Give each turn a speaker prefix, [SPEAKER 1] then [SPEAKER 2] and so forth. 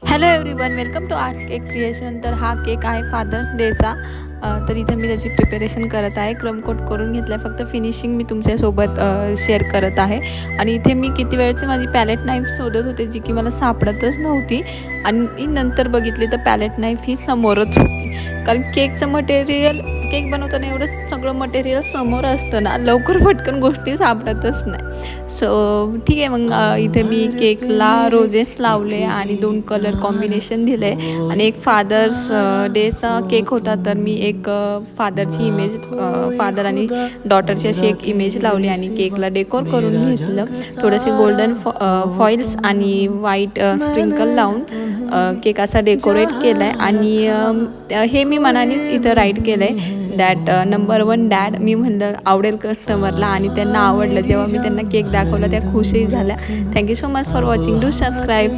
[SPEAKER 1] Hello everyone, welcome to art cake creation. तर हा cake आहे फादर्स डेचा. तर इथे मी त्याची प्रिपरेशन करत आहे. क्रम कोट करून घेतलं आहे, फक्त फिनिशिंग मी तुमच्यासोबत शेअर करत आहे. आणि इथे मी किती वेळची माझी पॅलेट नाईफ शोधत होते, जी की मला सापडतच नव्हती. आणि नंतर बघितली तर पॅलेट नाईफ ही समोरच होती. कारण केकचं मटेरियल, केक बनवताना एवढं सगळं मटेरियल समोर असतं ना, लवकर पटकन गोष्टी सापडतच नाही. सो ठीक आहे, मग इथे मी केकला रोजेस लावले आणि 2 कलर कॉम्बिनेशन दिले. आणि एक फादर्स डेचा केक होता, तर मी एक फादरची इमेज, फादर आणि डॉटरची अशी एक इमेज लावली आणि केकला डेकोर करून घेतलं. थोडेसे गोल्डन फॉइल्स आणि व्हाईट स्प्रिंकल लावून केक असा डेकोरेट केला आहे. आणि हे मी मनानेच इथं राईट केलं आहे, दॅट नंबर 1 डॅड. मी म्हणलं आवडेल कस्टमरला, आणि त्यांना आवडलं. जेव्हा मी त्यांना केक दाखवला त्या खुशही झाल्या. Thank you so much for watching. Do subscribe.